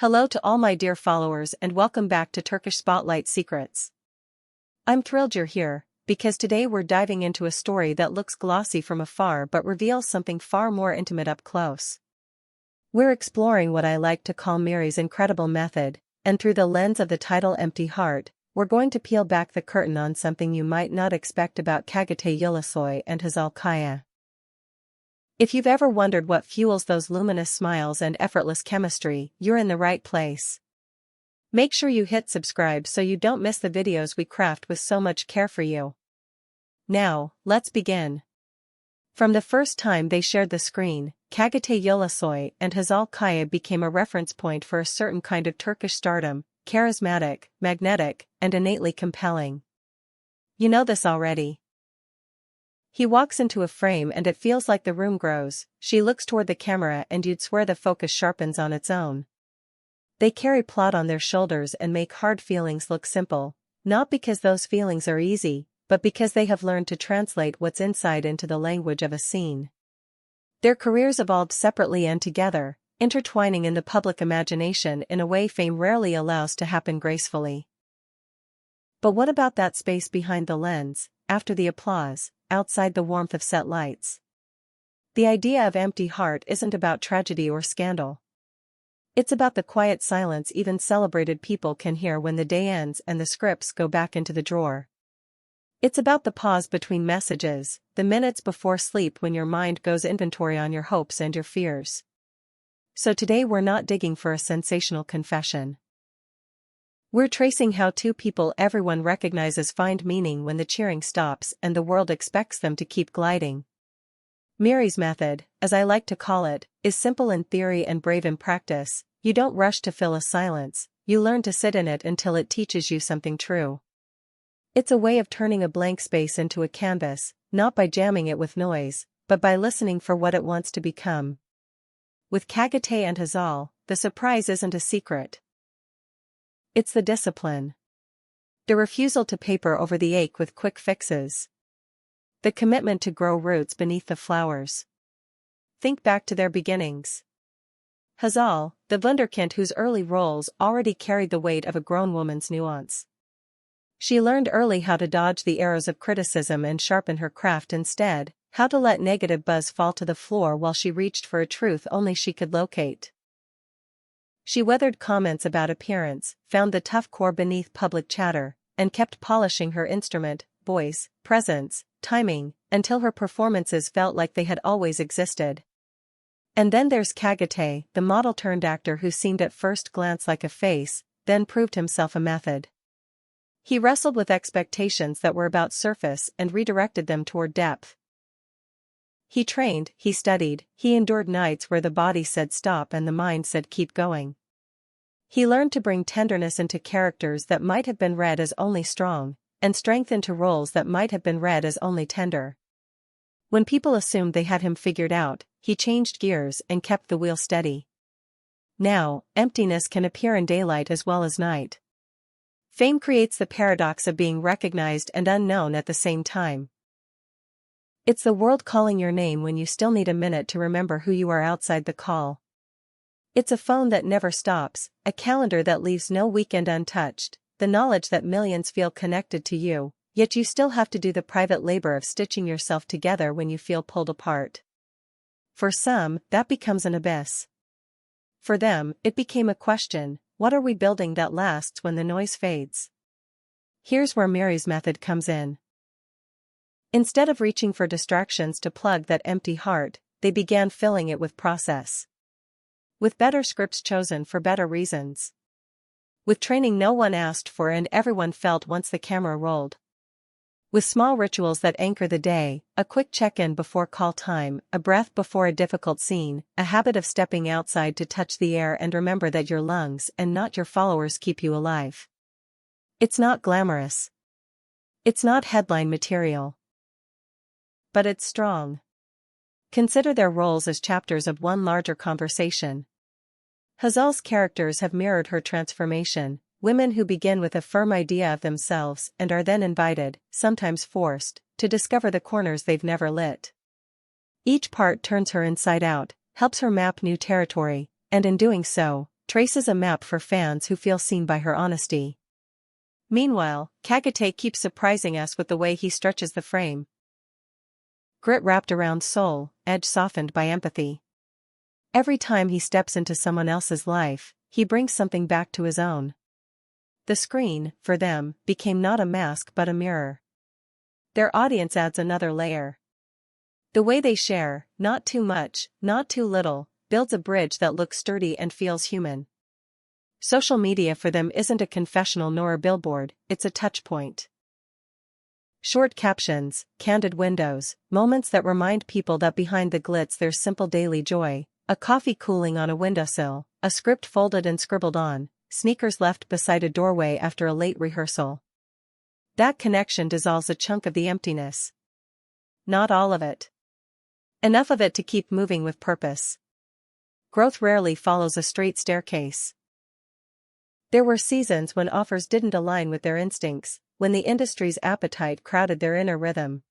Hello to all my dear followers and welcome back to Turkish Spotlight Secrets. I'm thrilled you're here, because today we're diving into a story that looks glossy from afar but reveals something far more intimate up close. We're exploring what I like to call Miri's incredible method, and through the lens of the title Empty Heart, we're going to peel back the curtain on something you might not expect about Çağatay Ulusoy and Hazal. If you've ever wondered what fuels those luminous smiles and effortless chemistry, you're in the right place. Make sure you hit subscribe so you don't miss the videos we craft with so much care for you. Now, let's begin. From the first time they shared the screen, Çağatay Ulusoy and Hazal became a reference point for a certain kind of Turkish stardom, charismatic, magnetic, and innately compelling. You know this already. He walks into a frame and it feels like the room grows. She looks toward the camera and you'd swear the focus sharpens on its own. They carry plot on their shoulders and make hard feelings look simple, not because those feelings are easy, but because they have learned to translate what's inside into the language of a scene. Their careers evolved separately and together, intertwining in the public imagination in a way fame rarely allows to happen gracefully. But what about that space behind the lens, after the applause, outside the warmth of set lights? The idea of Empty Heart isn't about tragedy or scandal. It's about the quiet silence even celebrated people can hear when the day ends and the scripts go back into the drawer. It's about the pause between messages, the minutes before sleep when your mind goes inventory on your hopes and your fears. So today we're not digging for a sensational confession. We're tracing how two people everyone recognizes find meaning when the cheering stops and the world expects them to keep gliding. Miri's method, as I like to call it, is simple in theory and brave in practice. You don't rush to fill a silence, you learn to sit in it until it teaches you something true. It's a way of turning a blank space into a canvas, not by jamming it with noise, but by listening for what it wants to become. With Çağatay and Hazal, the surprise isn't a secret. It's the discipline. The refusal to paper over the ache with quick fixes. The commitment to grow roots beneath the flowers. Think back to their beginnings. Hazal, the wunderkind whose early roles already carried the weight of a grown woman's nuance. She learned early how to dodge the arrows of criticism and sharpen her craft instead, how to let negative buzz fall to the floor while she reached for a truth only she could locate. She weathered comments about appearance, found the tough core beneath public chatter, and kept polishing her instrument, voice, presence, timing, until her performances felt like they had always existed. And then there's Çağatay, the model-turned-actor who seemed at first glance like a face, then proved himself a method. He wrestled with expectations that were about surface and redirected them toward depth. He trained, he studied, he endured nights where the body said stop and the mind said keep going. He learned to bring tenderness into characters that might have been read as only strong, and strength into roles that might have been read as only tender. When people assumed they had him figured out, he changed gears and kept the wheel steady. Now, emptiness can appear in daylight as well as night. Fame creates the paradox of being recognized and unknown at the same time. It's the world calling your name when you still need a minute to remember who you are outside the call. It's a phone that never stops, a calendar that leaves no weekend untouched, the knowledge that millions feel connected to you, yet you still have to do the private labor of stitching yourself together when you feel pulled apart. For some, that becomes an abyss. For them, it became a question: what are we building that lasts when the noise fades? Here's where Miri's method comes in. Instead of reaching for distractions to plug that empty heart, they began filling it with process. With better scripts chosen for better reasons. With training no one asked for and everyone felt once the camera rolled. With small rituals that anchor the day, a quick check-in before call time, a breath before a difficult scene, a habit of stepping outside to touch the air and remember that your lungs and not your followers keep you alive. It's not glamorous. It's not headline material. But it's strong. Consider their roles as chapters of one larger conversation. Hazal's characters have mirrored her transformation, women who begin with a firm idea of themselves and are then invited, sometimes forced, to discover the corners they've never lit. Each part turns her inside out, helps her map new territory, and in doing so, traces a map for fans who feel seen by her honesty. Meanwhile, Çağatay keeps surprising us with the way he stretches the frame. Grit wrapped around soul, edge softened by empathy. Every time he steps into someone else's life, he brings something back to his own. The screen, for them, became not a mask but a mirror. Their audience adds another layer. The way they share, not too much, not too little, builds a bridge that looks sturdy and feels human. Social media for them isn't a confessional nor a billboard, it's a touchpoint. Short captions, candid windows, moments that remind people that behind the glitz there's simple daily joy, a coffee cooling on a windowsill, a script folded and scribbled on, sneakers left beside a doorway after a late rehearsal. That connection dissolves a chunk of the emptiness. Not all of it. Enough of it to keep moving with purpose. Growth rarely follows a straight staircase. There were seasons when offers didn't align with their instincts, when the industry's appetite crowded their inner rhythm.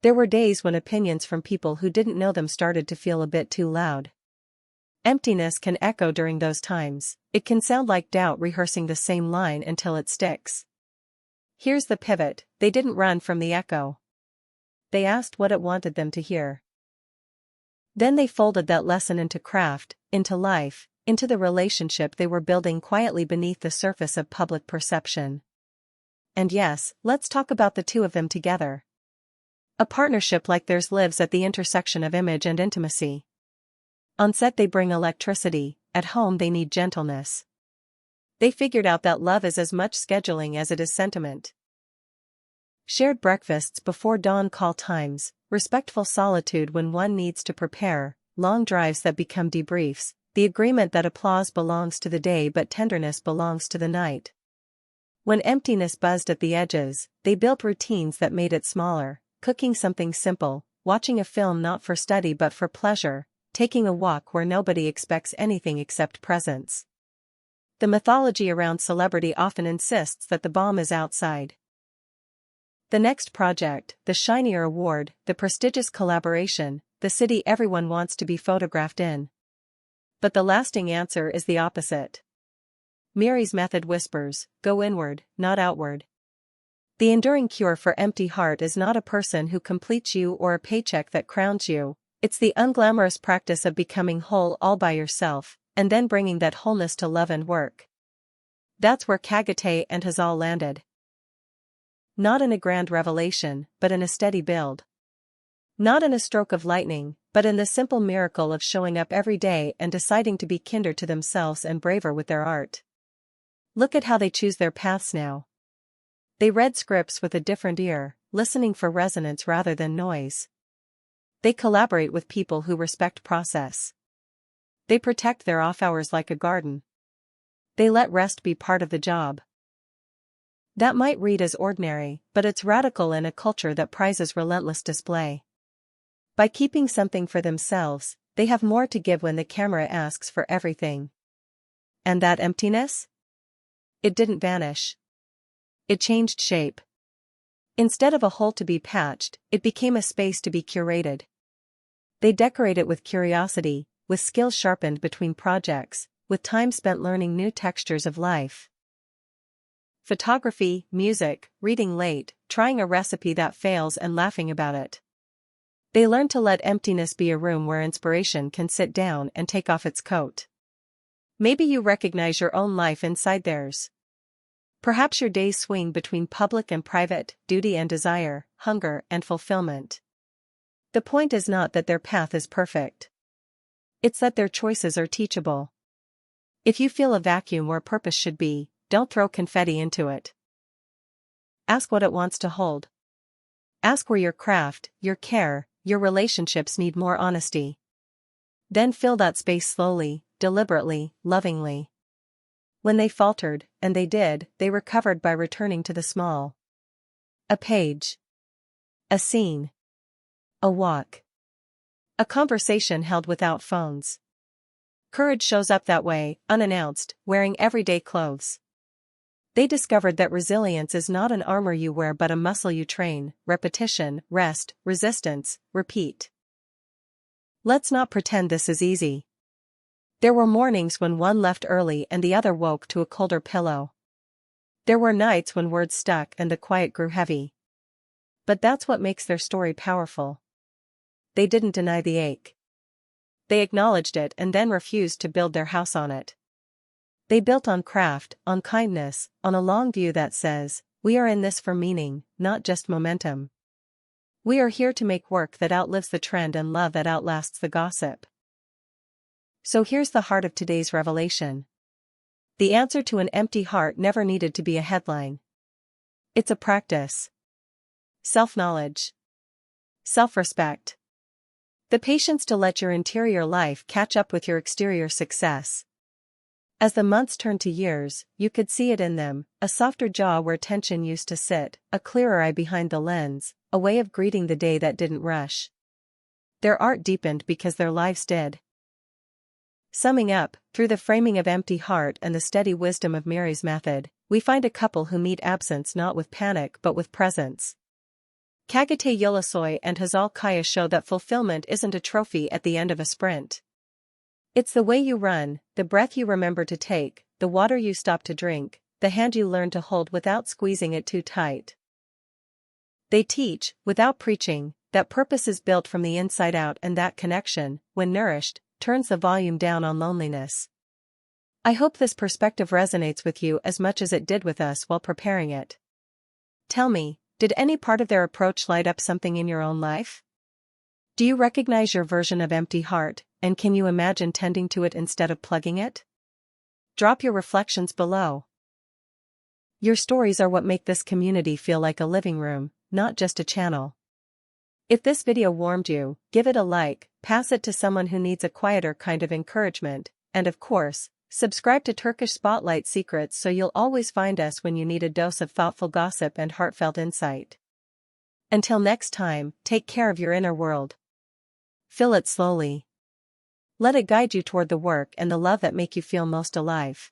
There were days when opinions from people who didn't know them started to feel a bit too loud. Emptiness can echo during those times. It can sound like doubt rehearsing the same line until it sticks. Here's the pivot: they didn't run from the echo. They asked what it wanted them to hear. Then they folded that lesson into craft, into life, into the relationship they were building quietly beneath the surface of public perception. And yes, let's talk about the two of them together. A partnership like theirs lives at the intersection of image and intimacy. On set they bring electricity, at home they need gentleness. They figured out that love is as much scheduling as it is sentiment. Shared breakfasts before dawn call times, respectful solitude when one needs to prepare, long drives that become debriefs, the agreement that applause belongs to the day but tenderness belongs to the night. When emptiness buzzed at the edges, they built routines that made it smaller, cooking something simple, watching a film not for study but for pleasure, taking a walk where nobody expects anything except presence. The mythology around celebrity often insists that the bomb is outside. The next project, the shinier award, the prestigious collaboration, the city everyone wants to be photographed in. But the lasting answer is the opposite. Miri's method whispers, go inward, not outward. The enduring cure for empty heart is not a person who completes you or a paycheck that crowns you, it's the unglamorous practice of becoming whole all by yourself, and then bringing that wholeness to love and work. That's where Çağatay and Hazal landed. Not in a grand revelation, but in a steady build. Not in a stroke of lightning, but in the simple miracle of showing up every day and deciding to be kinder to themselves and braver with their art. Look at how they choose their paths now. They read scripts with a different ear, listening for resonance rather than noise. They collaborate with people who respect process. They protect their off hours like a garden. They let rest be part of the job. That might read as ordinary, but it's radical in a culture that prizes relentless display. By keeping something for themselves, they have more to give when the camera asks for everything. And that emptiness? It didn't vanish. It changed shape. Instead of a hole to be patched, it became a space to be curated. They decorate it with curiosity, with skill sharpened between projects, with time spent learning new textures of life. Photography, music, reading late, trying a recipe that fails and laughing about it. They learn to let emptiness be a room where inspiration can sit down and take off its coat. Maybe you recognize your own life inside theirs. Perhaps your days swing between public and private, duty and desire, hunger and fulfillment. The point is not that their path is perfect. It's that their choices are teachable. If you feel a vacuum where purpose should be, don't throw confetti into it. Ask what it wants to hold. Ask where your craft, your care, your relationships need more honesty. Then fill that space slowly, deliberately, lovingly. When they faltered, and they did, they recovered by returning to the small. A page. A scene. A walk. A conversation held without phones. Courage shows up that way, unannounced, wearing everyday clothes. They discovered that resilience is not an armor you wear but a muscle you train, repetition, rest, resistance, repeat. Let's not pretend this is easy. There were mornings when one left early and the other woke to a colder pillow. There were nights when words stuck and the quiet grew heavy. But that's what makes their story powerful. They didn't deny the ache. They acknowledged it and then refused to build their house on it. They built on craft, on kindness, on a long view that says, we are in this for meaning, not just momentum. We are here to make work that outlives the trend and love that outlasts the gossip. So here's the heart of today's revelation. The answer to an empty heart never needed to be a headline. It's a practice. Self-knowledge. Self-respect. The patience to let your interior life catch up with your exterior success. As the months turned to years, you could see it in them, a softer jaw where tension used to sit, a clearer eye behind the lens, a way of greeting the day that didn't rush. Their art deepened because their lives did. Summing up, through the framing of Empty Heart and the steady wisdom of Mary's method, we find a couple who meet absence not with panic but with presence. Çağatay Ulusoy and Hazal show that fulfillment isn't a trophy at the end of a sprint. It's the way you run, the breath you remember to take, the water you stop to drink, the hand you learn to hold without squeezing it too tight. They teach, without preaching, that purpose is built from the inside out and that connection, when nourished, turns the volume down on loneliness. I hope this perspective resonates with you as much as it did with us while preparing it. Tell me, did any part of their approach light up something in your own life? Do you recognize your version of Empty Heart, and can you imagine tending to it instead of plugging it? Drop your reflections below. Your stories are what make this community feel like a living room, not just a channel. If this video warmed you, give it a like, pass it to someone who needs a quieter kind of encouragement, and of course, subscribe to Turkish Spotlight Secrets so you'll always find us when you need a dose of thoughtful gossip and heartfelt insight. Until next time, take care of your inner world. Fill it slowly. Let it guide you toward the work and the love that make you feel most alive.